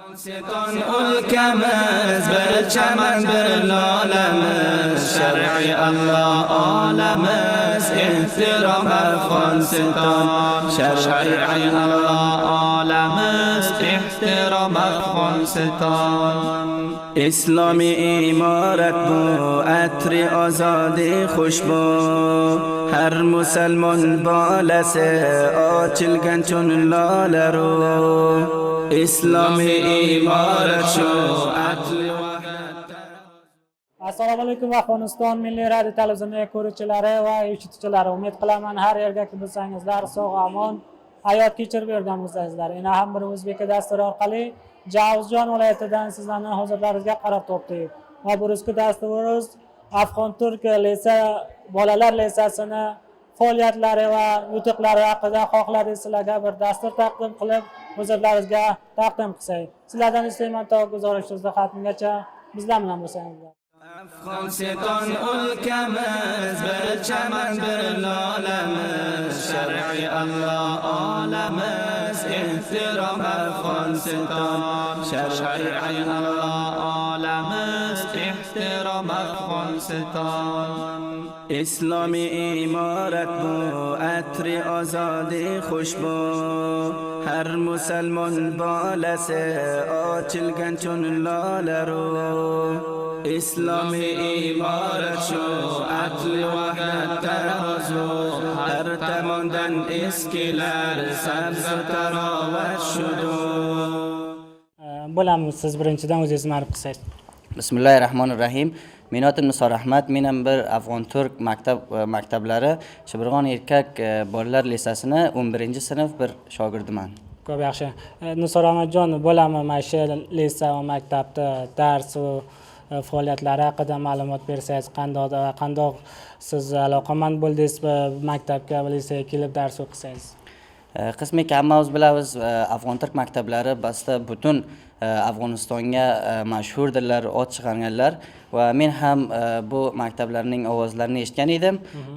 Afg'oniston o'lkamiz bir chaman bir lolamiz, shar'iy Allah olamiz, ehtirom Afg'oniston. Shar'iy Allah olamiz, ehtirom Afg'oniston. Islomiy imorat bu atri ozodi xushbo, har musulmon bolasi ochilgan chun lolaru. Islomiy imorat shu atli Assalomu alaykum Afg'oniston Milliy radio televizionining ko'ruvchilari va eshituvchilari. Umid qilaman har yerga bo'lsangizlar sog' omon hayot kechirib yurganmizdasizlar. Yana ham bir o'zbek dasturi orqali Javuzjon viloyatidan sizlarning huzurlaringizga qarab to'pdik. Va burungi dasturimiz Afg'on Turk bolalar lisasini faoliyatlari va yutuqlari haqida xohlaringiz sizlarga bir dastur taqdim qilib huzurlaringizga taqdim qilsak. Sizlardan istayman to guzorishingizni xatmigacha bizlar bilan bo'lsangizlar. Afg'oniston o'lkamiz bir chaman bir lolamiz, shar'iy Allah olamiz, ehtirom Afg'oniston. Shar'iy Allah olamiz, ehtirom Afg'oniston. Islomiy imorat bu atri ozodi xushbo, har musulmon bolasi ochilgan chun lolaru. Islomiy imorat shu atli vahdat tarozu, har tomondan eskilar sabzi tarovat shudu. Bo'lamiz, siz birinchidan o'zingiz ma'rif qilsangiz. Bismillahirrahmanirrahim. Men atim Nisor Ahmad, men ham bir Afg'on Turk maktablari Shibirg'on erkak bolalar lisasini 11-sinf bir shogirdiman. Ko'p yaxshi. Nisor Ahmadjon, bo'lami mana shu lisa va maktabda dars va faoliyatlari haqida ma'lumot bersangiz, qandoq siz aloqamand bo'ldingiz va maktabga va lisaga kelib dars o'qisangiz? Qismiki hammamiz bilamiz, Afg'on Turk maktablari basda butun Afg'onistonga mashhurdirlar, ot chiqarganlar va men ham bu maktablarning ovozlarini eshitgan edim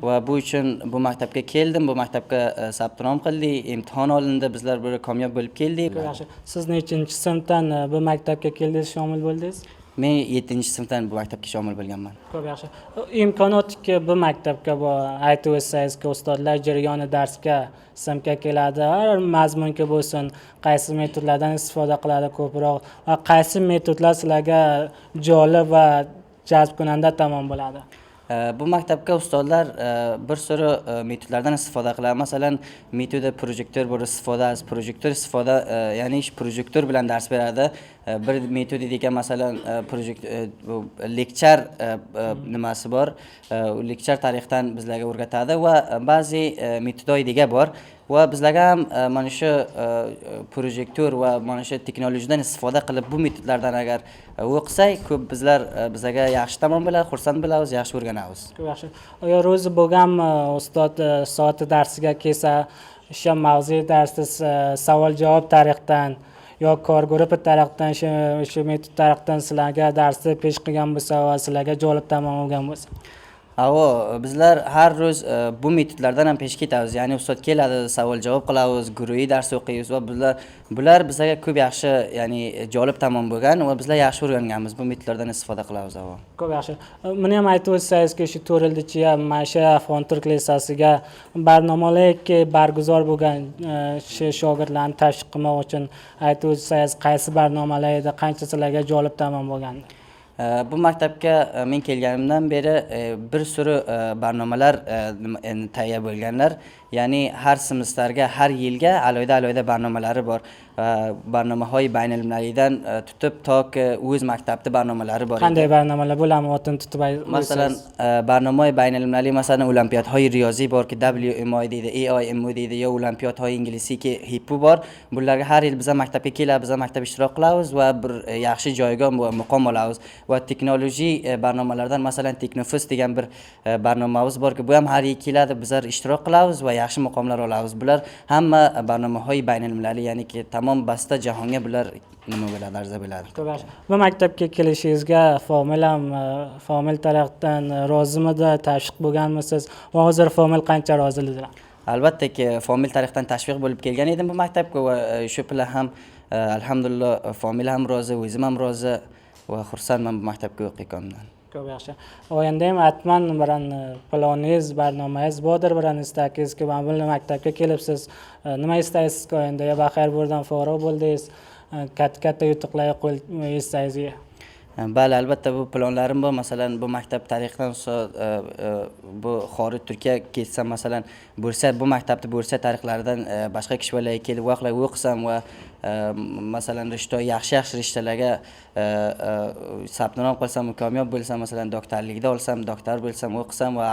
va bu uchun bu maktabga keldim, bu maktabga sabtnom qildik, imtihon olindi, bizlar bir kamyob bo'lib keldik. Yaxshi. Siz nechinchi sinfdan bu maktabga keldingiz, shomil bo'ldingiz? Men 7-sinfdan bu maktabga shomil bo'lganman. Ko'p yaxshi. Imkoniyatki bu maktabga aytib o'tsangizki, ustozlar jarayoni darsga sinfga keladi, har mazmunga bo'lsin, qaysi metodlardan istifoda qiladi ko'proq va qaysi metodlar sizlarga jolib va jazb kunanda tomon bo'ladi? Bu maktabga ustozlar bir sürü metodlardan istifoda qiladi. Masalan, metoda projektor bor istifoda, ya'ni projektor bilan dars beradi. Bir metodi degan masalan lekchar nimasi bor. Lekchar tarixdan bizlarga o'rgatadi va ba'zi metodoy degan bor. Va bizlarga ham mana shu projektor va mana shu texnologiyadan istifoda qilib bu metodlardan agar o'qisak, ko'p bizlarga yaxshi tomon bo'ladi, xursand bo'lamiz, yaxshi o'rganamiz. Ko'p yaxshi. Agar o'zi bo'lgan ustod soati darsiga kelsa, o'sha mavzu darsi savol-javob tarixdan yo kor guruhi tarafdan shu metod tarafdan sizlarga darsni pesh qilgan bo'lsa va sizlarga jolib tomon bo'lgan bo'lsa. Bizlar har ro'z bu metodlardan ham pesh ketamiz. Ya'ni ustod keladi, savol-javob qilamiz, guruhiy dars o'qiymiz va bular bizga ko'p yaxshi, ya'ni jolib tomon bo'lgan va bizlar yaxshi o'rganganmiz. Bu metodlardan istifoda qilamiz. Ko'p yaxshi. Meni ham aytib o'tsangizki, shu 4 yilda mana shu Afg'on Turk lisasiga barnomalar barguzor bo'lgan shu shogirdlarni tashviq qilmoq uchun aytib o'tsangiz, qaysi barnomalar edi, qancha sizlarga jolib tomon bo'lgandi? Bu maktabga men kelganimdan beri bir sürü barnomalar tayyor bo'lganlar. Ya'ni har semestrga, har yilga alohida barnomalari bor. Barnomahoy baynalmilalidan tutib toki o'z maktabda barnomalari bor. Qanday barnomalar bo'ladi? O'tin tutib aytsangiz. Masalan, barnomahoy baynalmilali, masalan, olimpiyadhoy riyoziy borki, WMI deydi, AIMO deydi, yo olimpiyadhoy ingliziki HIPU bor. Bularga har yil bizlar maktabga kelib, bizlar maktab ishtirok qilamiz va bir yaxshi joyga muqom olamiz. Va texnologiya barnomalardan masalan Teknofest degan bir barnomamiz borki, bu ham har yil keladi, bizlar ishtirok qilamiz va yaxshi muqomlar olamiz. Bular hamma barnomahoy baynalmilali, ya'ni ki tamom basta jahonga bular nima bo'ladi, arza bo'ladi. Bu maktabga kelishingizga famil tarafdan rozimidi, tashviq bo'lganmisiz? Va hozir famil qancha roziligida? albattaki Fomil tarixdan tashviq bo'lib kelgan edim bu maktabga va shu bilan ham alhamdulillah Fomil ham rozi, o'zim ham rozi va xursandman bu maktabga o'qiyotganimdan. Ko'p yaxshi. Endi ham aytman bilan planingiz, barnomangiz bordir, bilan istagingiz ki mana bu maktabga kelibsiz. Nima istaysiz ki endi ya baxayr buradan forig' bo'ldingiz, katta yutuqlarga qo'l istaysiz. Bali, albatta bu planlarim bor. Masalan, bu maktab tarixidan bu xorij Turkiyaga ketsam, masalan, bo'lsa bu maktabda bo'lsa tarixlaridan boshqa kishilarga kelib vaqtlar o'qisam va masalan yaxshi rishtalarga sabtnom qilsam, kamyob bo'lsam, masalan, doktorlikda olsam, doktor bo'lsam, o'qisam va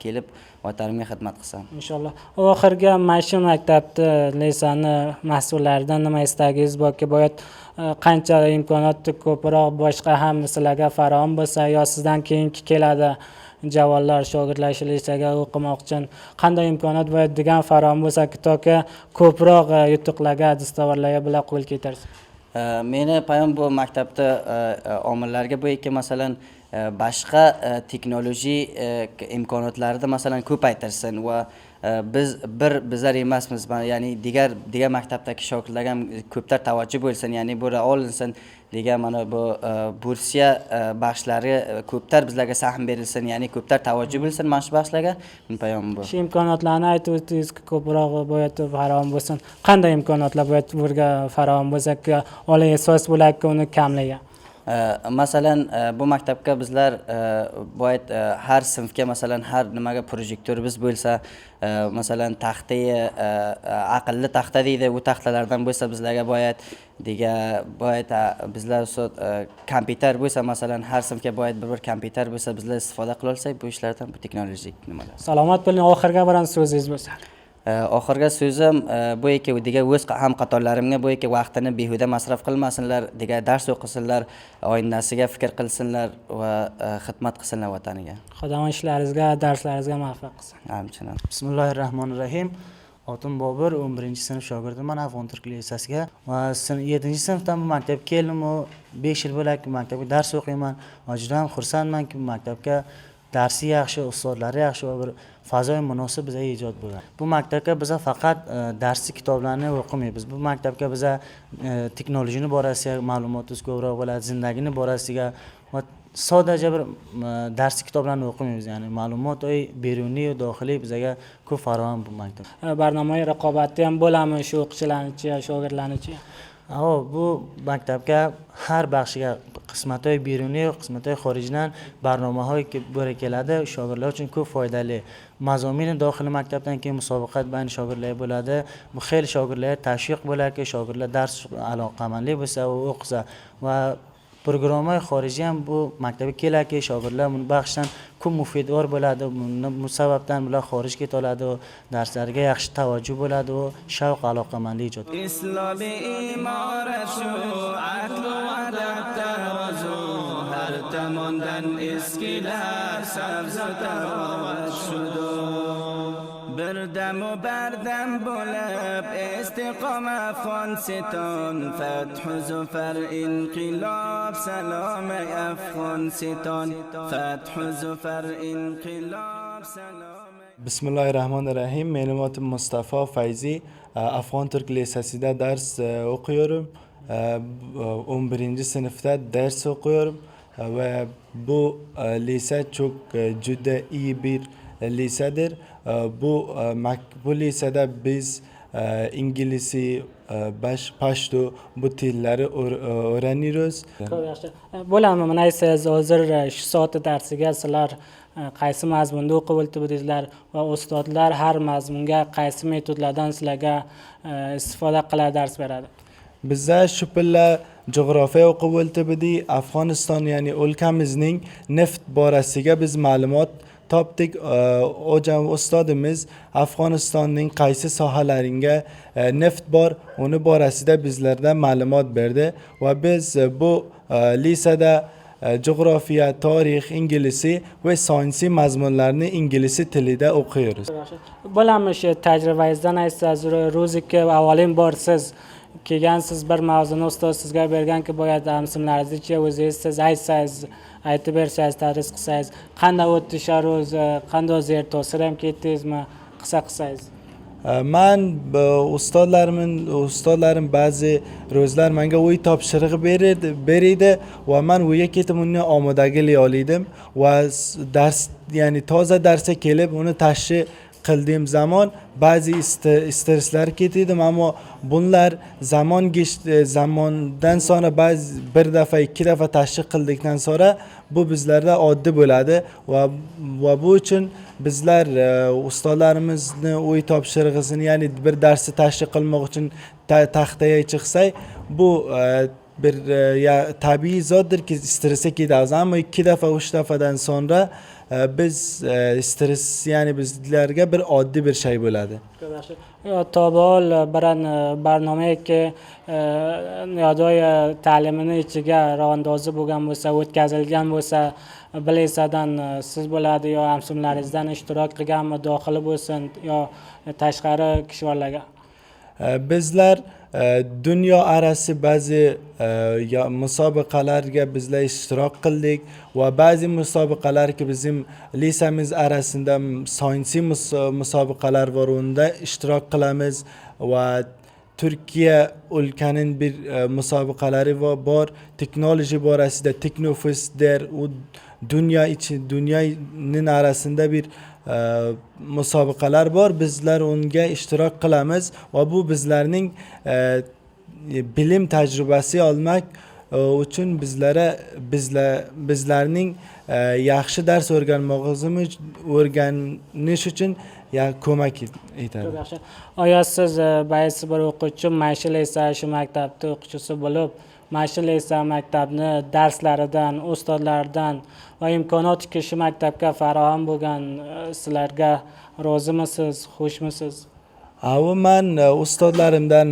kelib vatanimga xizmat qilsam. Inshaalloh. Oxirgi mana shu maktabni, lisani mas'ullaridan nima istagingiz borki, boyat qancha imkoniyat ko'proq boshqa ham sizlarga faraom bo'lsa, yo sizdan keyingi keladi javonlar, shogirdlar lisaga o'qimoq uchun qanday imkoniyat va degan faraom bo'lsa, toki ko'proq yutuqlarga, dastavorlarga bilan qo'l ketarsiz. Meni payam bu maktabda omillarga bo'yki, masalan, boshqa texnologiya imkoniyatlarida masalan ko'paytirsin va bizlar emasmiz, ya'ni diğer maktabdagi shogirdlarga ham ko'plar tavajjuh bo'lsin, ya'ni bura olinsin degan mana bu bursiya baxshlari ko'plar bizlarga sahm berilsin, ya'ni ko'plar tavajjuh bo'lsin mana shu baxslarga. Men payam bu. Shu imkoniyatlarni aytib o'tdingiz, ko'proq bo'yatib faraom bo'lsin. Qanday imkoniyatlar bo'yatib burga faraom bo'lsa-ki, oliy asos bo'ladi uni kamlayga. Masalan, bu maktabga bizlar boyat har sinfga masalan har nimaga projektorimiz bo'lsa, masalan taxtay aqlli taxta deydi, u taxtalardan bo'lsa bizlarga boyat bizlar kompyuter bo'lsa, masalan har sinfga boyat bir kompyuter bo'lsa, bizlar istifoda qila olsak bu ishlardan, bu texnologik nimalar. Salomat bo'ling, oxirgi bir so'zingiz bo'lsa. Oxirgi so'zim bu eki o'z ham qatorlarimga bu eki vaqtini behuda masraf qilmasinlar, dars o'qisinlar, oynasiga fikr qilsinlar va xizmat qilsinlar vataniga. Xudo ishlaringizga, darslaringizga muvaffaq qilsin. Amin. Bismillahirrahmanirrahim. Otim Bobur, 11-sinf shogirdiman Afg'on turk lisasiga va 7-sinfdan bu maktabga keldim. 5 yil bo'lak maktabga dars o'qiyman. Juda ham xursandmanki bu maktabga darsi yaxshi, ustozlari yaxshi va bir fazoy munosib bizga ijod bo'lgan. Bu maktabga biz faqat darsi kitoblarni o'qimaymiz. Bu maktabga biz texnologiyani borasiga ma'lumotingiz ko'proq bo'ladi, zindagini borasiga va sodaja bir darsi kitoblarni o'qimaymiz, ya'ni ma'lumot beruniy va dohiliy bizga ko'p faraom bu maktab. Barnomaviy raqobatda ham bo'ladimi shu o'quvchilarnichi, shogirdlarnichi? Bu maktabga har baxshiga qismatoy beruniy, qismatoy xorijdan barnomalar bo'ra keladi. Shogirdlar uchun ko'p foydali. Mazomini dohili maktabdan keyin musobaqat bilan shogirdlar bo'ladi. Bu xil shogirdlar tashviq bo'ladi, shogirdlar dars aloqamanlik bo'lsa, o'qisa va programma xorijiy ham bu maktabga keladi, shogirdlar buni baxshdan ko'p mufidvor bo'ladi. Bu sababdan bular xorijga keta oladi, darslarga yaxshi tavajjuh bo'ladi va shavq aloqamanlik ijod qiladi. Islomiy imorat shu aql va tarazu har tomondan eskilar sabzi tarovat shudur. Birdam u bardam bo'lib istiqoma Afg'oniston, fathu zufar inqilob salom Afg'oniston, fathu zufar inqilob salom. Bismillahirrahmanirrahim. Mening adım Mustafa Fayzi. Afg'on turk lisasida dars o'qiyorum. 11-sinfda ders o'qiyorum ve bu lise çok juda iyi bir lisedir. Bu lisede biz İngilizce, Pashto bu tilleri öğreniyoruz. Bo'ladimi? Mana siz hozir shu soat darsiga sizlar qaysi mazmunda o'qib o'tibdingizlar va ustozlar har mazmunga qaysi metodlardan sizlarga istifoda qilib dars beradi? Bizda shu pilla coğrafya o'qib o'tibdik. Afg'oniston, ya'ni o'lkamizning neft borasiga biz ma'lumot topdik. Hocam ustodimiz Afg'onistonning qaysi sohalaringa neft bor, uni borasida bizlarga ma'lumot berdi va biz bu lisada coğrafya, tarix, İngilizce ve sayansi mazmunlarni ingliz tilida o'qiymiz. Bo'ladimi shu tajribangizdan aytsangiz, ro'ziki avvalin borsiz kelgansiz bir mavzuni ustoz sizga berganki, boyada hamsimlaringizcha o'zingiz siz aytsangiz, aytib bersangiz, tadris qilsangiz, qanday o'tdi shu ro'z, qanday zer ta'sir ham ketdingizmi, qilsangiz? man ustodlarim ba'zi ro'zlar menga uy topshirig'i beriydi va man uyga ketib uni omadagili oliydim va dars ya'ni toza darsga kelib uni tashri qildiğim zaman ba'zi stresslar ketiydim, ammo bunlar zamondan sonra ba'zi bir defa ikki defa tashri qildikdan sonra bu bizlarda oddiy bo'ladi va bu uchun bizlar ustozlarimizni uy topshirig'ini ya'ni bir darsni tashri qilmoq uchun taxtaga chiqsak bu bir tabiiy zotdirki stressga ketamiz, ammo ikki defa uch defadan sonra biz stress ya'ni bizlarga bir oddiy bir şey bo'ladi. Tobol biran barnomaki yodoy ta'limini ichiga ravandozi bo'lgan bo'lsa, o'tkazilgan bo'lsa, bilesadan siz bo'ladi yo hamsimlaringizdan ishtirok qilganmi, dohili bo'lsin yo tashqari kishilarga? Bizlar dunyo arası ba'zi musobaqalarga bizlar ishtirok qildik va ba'zi musobaqalarga bizim lisamiz arasida sayansiy musobaqalar bor, unda ishtirok qilamiz va Türkiye ülkenin bir musobaqalari bor, teknoloji borasida Teknofest der, u dünyanın arasında bir musobaqalar bor, bizlar unga ishtirok qilamiz va bu bizlarning bilim tajribasi olmak uchun bizlarning yaxshi dars o'rganish uchun ko'mak etadi. Yaxshi. Oya siz baysi bir o'quvchi mashina esa shu maktabda o'quvchisi bo'lib, mashina esa maktabni darslaridan, ustozlaridan va imkoniyatki shu maktabga faraxam bo'lgan sizlarga rozimisiz, xushmisiz? Avu man ustozlarimdan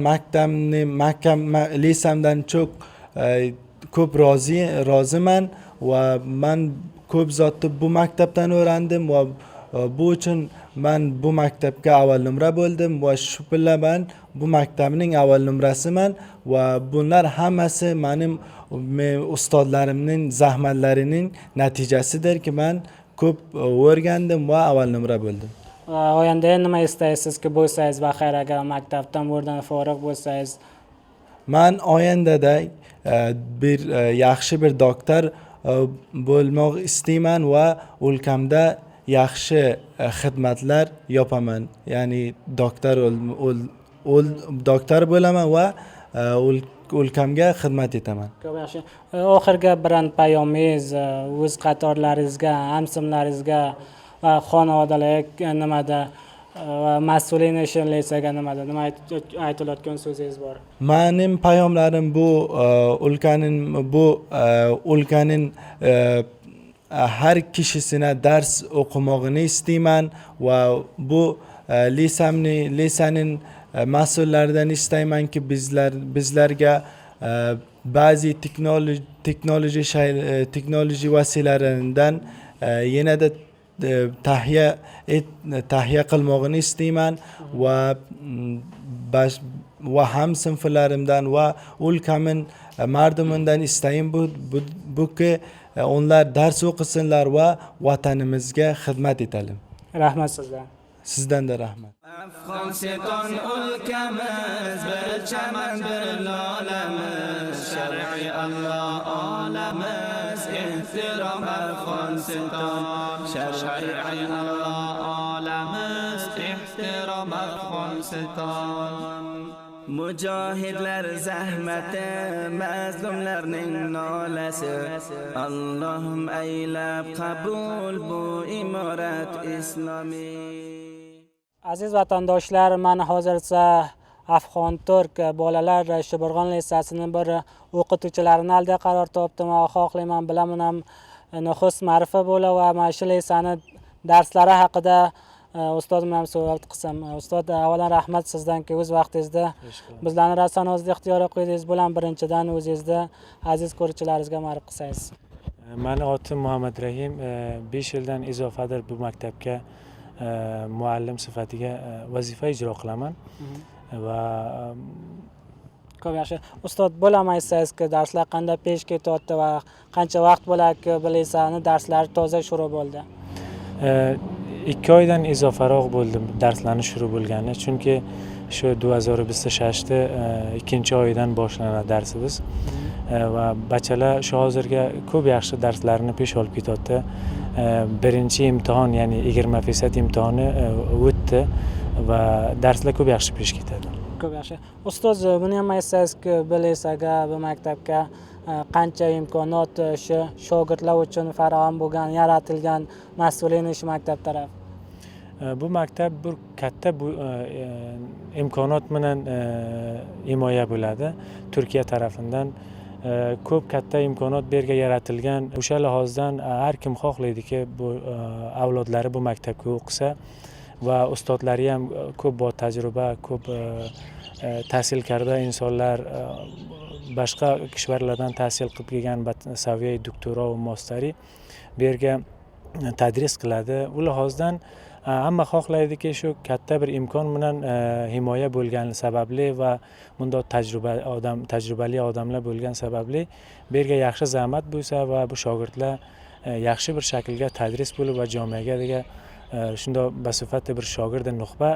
lisamdan çok ko'p roziman va man ko'p zotni bu maktabdan o'rgandim va bu uchun man bu maktabga avval numra bo'ldim va shu bilan man bu maktabning avval numrasiman va bunlar hammasi mening ustozlarimning zahmatlarining natijasidirki man ko'p o'rgandim va avval numra bo'ldim. Oyanda nima istaysizki bo'lsangiz baxayr agar maktabdan o'rdan forig' bo'lsangiz? Man oyandada bir yaxshi bir doktor bo'lmoq istayman va o'lkamda yaxshi xizmatlar yapaman. Ya'ni doktor bo'laman va o'lkamga xizmat etaman. Yaxshi. Oxirgi biron payomingiz o'z qatorlaringizga, hamsimlaringizga va xonavadalarga nimada va mas'ulin ishlaysaga nimada nima aytilayotgan so'zingiz bor? Mening payomlarim bu o'lkaning har kishisine ders o'qimog'ini istayman va bu lisaning mas'ullaridan istaymanki bizlarga ba'zi texnoloji vositalaridan yanada tahya qilmog'ini istayman va ham sinflarimdan va o'lkamin mardumidan istayim buki onlar ders o'qisinlar va vatanimizga xizmat etaylik. Rahmat sizdan. Sizdan da rahmat. Afg'oniston ülkemiz bir çaman bir lolamiz, shar'iy Allah olamiz, ehtirom Afg'oniston, shar'iy Allah olamiz, ehtirom Afg'oniston. Mujohidlar zahmati, mazlumlarning nolasi, Allohim aylab qabul bu imorat islomiy. Aziz vatandoshlar, men hozircha Afg'on Turk bolalar Shibirg'on lisasining bir o'qituvchilarini alda qaror topdim va xohlayman bilan ham nuxus ma'rifa bo'la va mana shu lisani darslari haqida ustoz bilan suhbat qilsam. Ustoz, avvalan rahmat sizdanki o'z vaqtingizda bizlarni rassonozda ixtiyor qo'ydingiz bilan birinchidan o'zingizda aziz ko'ruvchilaringizga ma'rif qilsangiz. Meni otim Muhammad Rahim, 5 yildan izofadir bu maktabga muallim sifatida vazifa ijro qilaman va ko'p yaxshi. Ustoz, bo'lamaysiz-ki darslar qanday pesh ketyapti va qancha vaqt bo'ladi bilasizmi darslari toza shuru bo'ldi? 2 oydan izofaroq bo'ldi darslarni shuru bo'lgani, chunki shu 2026 2 oydan boshlanadi darsimiz va bachalar shu hozirga ko'p yaxshi darslarni pesh olib ketyapti. Birinchi imtihon, ya'ni 20% imtihoni o'tdi va darslar ko'p yaxshi pesh ketadi. Ko'p yaxshi. Ustoz, buni ham aytsangizki, bilesaga bu maktabga qancha imkoniyat shu shogirdlar uchun farahm bo'lgan, yaratilgan mas'uliyat ish maktab taraf. Bu maktab bir katta imkoniyat bilan himoya bo'ladi. Turkiya tarafidan ko'p katta imkoniyat berga yaratilgan. O'sha lihozdan har kim xohlaydiki, bu avlodlari bu maktabga o'qisa va ustozlari ham ko'p bor tajriba, ko'p tahsilkarda insonlar, boshqa kishvarlardan tahsil qilib kelgan saviya doktora va masteri bu yerga tadris qiladi. U lihozdan hamma xohlaydiki, shu katta bir imkon bilan himoya bo'lgani sababli va bundoq tajribali odamlar bo'lgan sababli bu yerga yaxshi zahmat bo'lsa va bu shogirdlar yaxshi bir shaklga tadris bo'lib va jamiyaga shundoq basifati bir shogirdi nuxba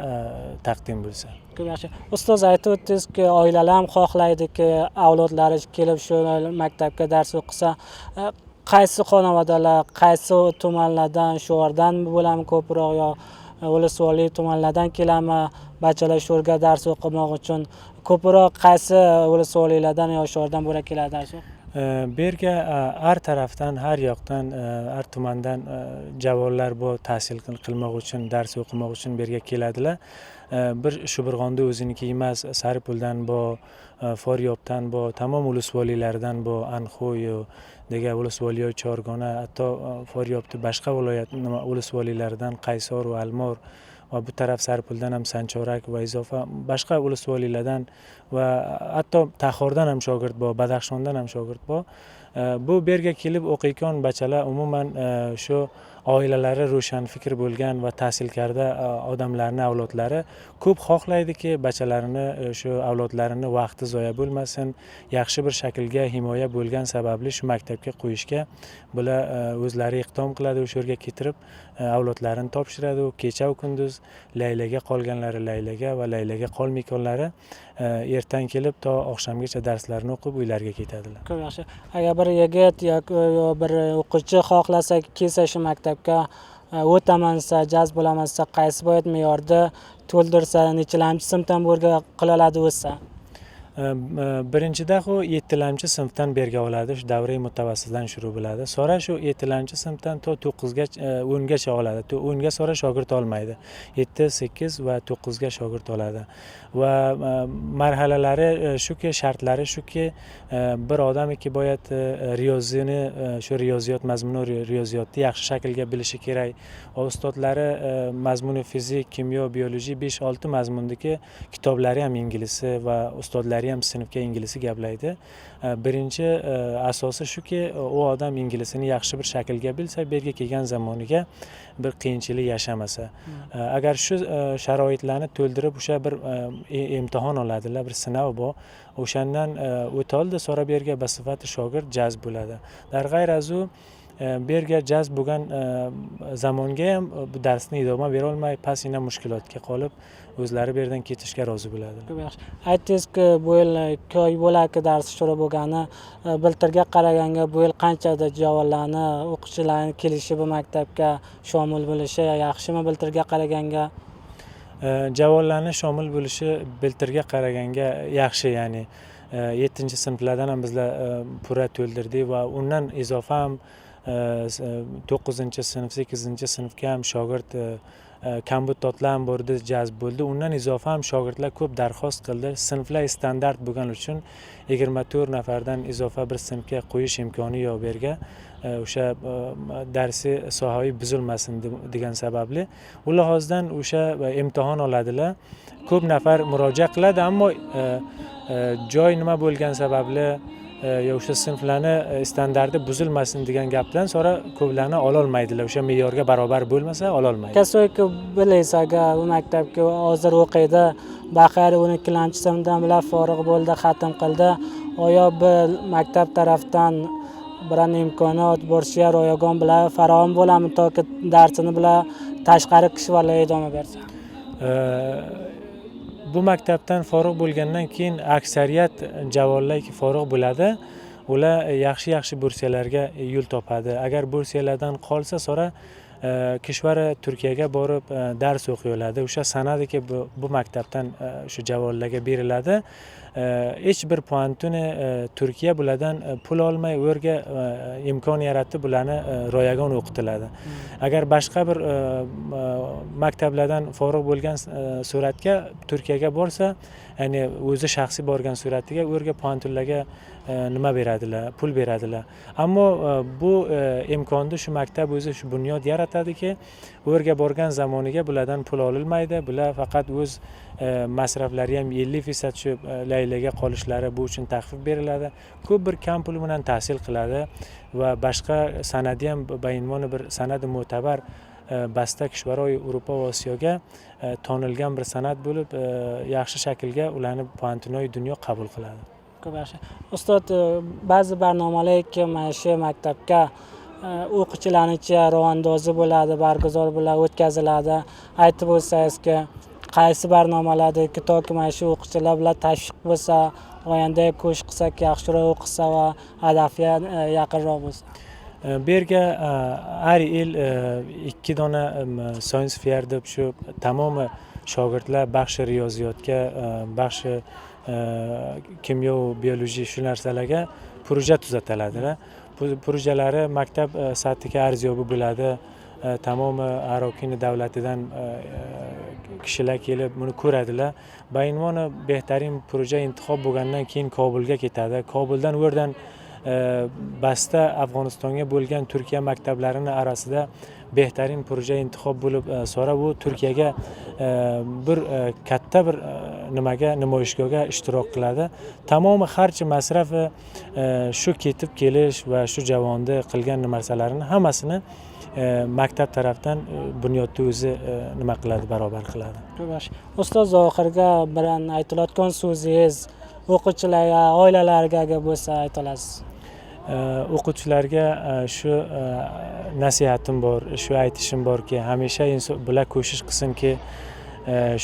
taqdim bo'lsa. Ko'p yaxshi. Ustoz, aytib o'tdingizki, oilalar ham xohlaydi-ki, avlodlari kelib shu maktabga dars o'qisa. Qaysi xonavadalar, qaysi tumanlardan, shu yerdan bo'ladimi ko'proq yo Ulusvoli tumanlardan keladimi bachalar shu yerga dars o'qimoq uchun? Ko'proq qaysi Ulusvolilardan yo shu yerdan bo'lak keladi dars? Bu yerga har tarafdan, har yoqdan, har tumandan javonlar bor tahsil qilmoq uchun, dars o'qimoq uchun bu yerga keladilar. Bir Shubirg'onda o'ziniki emas, Saripuldan bor, Foryobdan bor, tamom Ulusvolilardan bor, Anxoy degan Ulusvoli, Chorgona, hatto Foryobda boshqa viloyat Ulusvolilaridan Qaysor va Almor va bu taraf Saripuldan ham Sanchorak va izofa boshqa Ulusvolilardan va hatto Taxordan ham shogird bor, Badaxshondan ham shogird bor. Bu yerga kelib o'qiyotgan bachalar umuman shu oilalari ro'shan fikr bo'lgan va tahsilkarda odamlarni avlodlari ko'p xohlaydiki, bachalarini shu avlodlarini vaqti zoya bo'lmasin, yaxshi bir shaklga himoya bo'lgan sababli shu maktabga qo'yishga bular o'zlari iqdom qiladi, o'sha yerga ketirib avlodlarini topshiradi. Kecha va kunduz laylaga qolganlari laylaga va laylaga qolmayotganlari ertan kelib to oqshomgacha darslarini o'qib uylariga ketadilar. Ko'p yaxshi. Agar bir yigit yoki bir o'quvchi xohlasa kelsa shu maktabga o'tamansa, jazb bo'lamansa, qaysi boyat me'yorda to'ldirsa, nechilamchi sinfdan bo'lga qiladi o'sa? Birinchida 7-chi sinfdan berga oladi, shu davriy mutawassitdan shuru bo'ladi. Sonra shu 7-chi sinfdan to 10gacha oladi. 10ga sonra shogird olmaydi. 7, 8 va 9ga shogird oladi. Va marhalalari shuki, shartlari shuki, bir odamki boyat riyozini, shu riyoziyot mazmuni riyoziyotni yaxshi shaklga bilishi kerak. Ustozlari mazmuni fizik, kimyo, biologiya 5-6 mazmundagi kitoblari ham inglisi va ustozlari ham sinfga inglisi gaplaydi. Birinchi asosi shuki, u odam inglizini yaxshi bir shaklga bilsa, bu yerga kelgan zamoniga bir qiyinchilik yashamasa. Agar shu sharoitlarni to'ldirib o'sha bir imtihon oladilar, bir sinov bor. O'shandan o'toldi, sonra bu yerga basifati shogird jazb bo'ladi. Darg'ayr azu bu yerga jazb bo'lgan zamonga ham bu darsni idoma bera olmay, pasina mushkulotga qolib, o'zlari bu yerdan ketishga rozi bo'ladi. Yaxshi. Aytdingizki, bu yil 2 oy bo'laki dars shuru bo'lgani, biltirga qaraganda bu yil qanchada javonlarni, o'quvchilarni kelishi bu maktabga shomil bo'lishi yaxshimi biltirga qaraganda? Javonlarni shomil bo'lishi biltirga qaraganga yaxshi, ya'ni 7-sinflardan ham bizlar pura to'ldirdik va undan izofa ham 9-sinf, 8-sinfga ham shogird kambudotlar ham bordi, jazb bo'ldi. Undan izofa ham shogirdlar ko'p darxost qildi. Sinflar standart bo'lgani uchun 24 nafardan izofa bir sinfga qo'yish imkoni yo'q bu yerga. O'sha darsi sohaviy buzilmasin degan sababli u lihozdan o'sha imtihon oladilar. Ko'p nafar murojaat qiladi, ammo joy nima bo'lgan sababli o'sha sinflarni standarti buzilmasin degan gapdan sonra ko'plarni ola olmaydilar. O'sha me'yorga barobar bo'lmasa ola olmaydi. Kasoyki bilaysaga bu maktabga hozir o'qiydi, baqari 12-sinfdan bilan forig' bo'ldi, xatm qildi. Oyo bir maktab tarafdan biron imkoniyat, bursiyar oyagon bilan faraom bo'ladimi toki darsini bilan tashqari kishvarlar idoma bersa. Bu maktabdan forig' bo'lgandan keyin aksariyat javonlar forig' bo'ladi. Ular yaxshi bursiyalarga yo'l topadi. Agar bursiyalardan qolsa so'ra kishvari Turkiyaga borib dars o'qiy oladi. O'sha sanadiki bu maktabdan shu javonlarga beriladi. Hech bir poantini Turkiya bulardan pul olmay o'rga imkon yaratib bularni ro'yagan o'qitiladi. Agar boshqa bir maktablardan forig' bo'lgan suratga Turkiyaga borsa, ya'ni o'zi shaxsiy borgan suratiga o'rga poantlarga nima beradilar, pul beradilar. Ammo bu imkonni shu maktab o'zi shu bunyod yaratadiki, o'rga borgan zamoniga bulardan pul olinmaydi. Bular faqat o'z masraflari ham 50% shu laylaga qolishlari bu uchun taxfif beriladi. Ko'p bir kam pul bilan tahsil qiladi va boshqa sanadi ham bayinmoni bir sanadi mo'tabar basta kishvaroy Yevropa va Osiyoga tonilgan bir san'at bo'lib, yaxshi shaklga ularni poantinoy dunyo qabul qiladi. Ko'p yaxshi. Ustod, ba'zi barnomalar mana shu maktabga o'quvchilarning ro'andozi bo'ladi, barguzor bo'ladi, o'tkaziladi. Aytib o'tsangizki, qaysi barnomalardagi toki mana shu o'quvchilar bilan tashviq bo'lsa, oyanda ko'sh qilsak yaxshiroq o'qisa va hadafga yaqinroq bo'lsa. Bu yerga har yil 2 dona science fair deb shu tamomi shogirdlar baxshi riyoziyotga, baxshi kimyo, biologiya shu narsalarga proje tuzatiladi. Bu projelari maktab satiga arziyobi bo'ladi. Tamomi Arokini davlatidan kishilar kelib buni ko'radilar. Bayinmoni behtarin proje intihob bo'lgandan keyin Kobulga ketadi. Kobuldan o'rdan basta Afg'onistonga bo'lgan Turkiya maktablarini orasida behtarin proje intihob bo'lib, so'ra bu Turkiyaga bir katta bir namoyishga ishtirok qiladi. Tamomi harchi masrafi shu ketib kelish va shu javonda qilgan narsalarini hammasini maktab tarafdan bunyodni o'zi nima qiladi, barobar qiladi. Ustoz, oxirga bir aytilayotgan so'zingiz o'quvchilarga, oilalarga bo'lsa aytolasiz. O'quvchilarga shu nasihatim bor, shu aytishim borki, hamisha bular ko'shish qilsinki,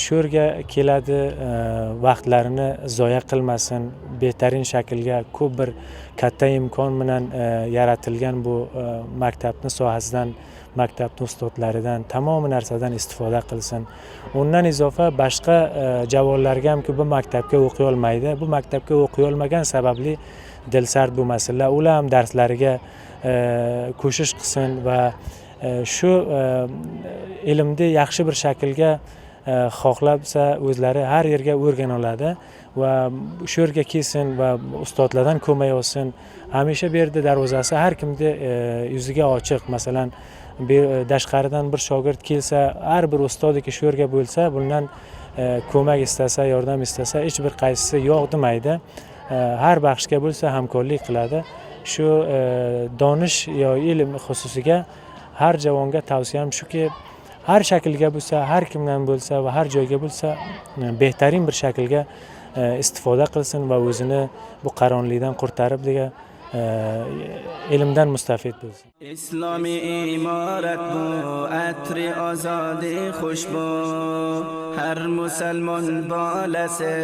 shu yerga keladi, vaqtlarini zoya qilmasin, behtarin shaklga ko'p bir katta imkon bilan yaratilgan bu maktabni sohasidan, maktabning ustodlaridan, tamom narsadan istifoda qilsin. Undan izofa boshqa javonlarga hamki bu maktabga o'qiy olmaydi. Bu maktabga o'qiy olmagan sababli dilsard bo'lmasinlar. Ular ham darslariga ko'shish qilsin va shu ilmni yaxshi bir shaklga xohlabsa o'zlari har yerga o'rgana oladi va shu yerga kelsin va ustodlardan ko'mak olsin. Hamisha bu yerda darvozasi har kimni yuziga ochiq. Masalan, tashqaridan bir shogird kelsa, har bir ustodiki shu yerga bo'lsa, bundan ko'mak istasa, yordam istasa, hech bir qaysisi yo'q demaydi. Har baxshga bo'lsa hamkorlik qiladi. Shu donish yo ilm xususiga har javonga tavsiyam shuki, har shaklga bo'lsa, har kimdan bo'lsa va har joyga bo'lsa behtarin bir shaklga istifoda qilsin va o'zini bu qaronlikdan qurtarib degan ilmdan mustafid bo'lsin. Islomiy imorat bu atri ozodi xushbo, har musulmon bolasi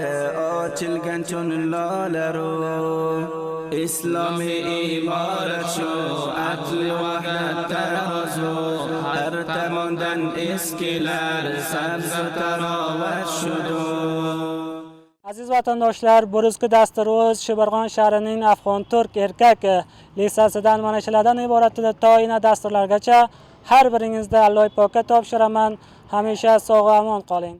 ochilgan cho'nlolaru. Islomiy imorat shu adli vahdat tarozu, har tomondan eskilar sabzi tarovat shudur. Aziz vatandoshlar, buruzgi dasturimiz Shibarg'on shahrining Afg'on-Turk erkak lisasidan mana shulardan iborat to'yina dasturlargacha har biringizda Alloh poka topshiraman. Hamisha sog' va omon qoling.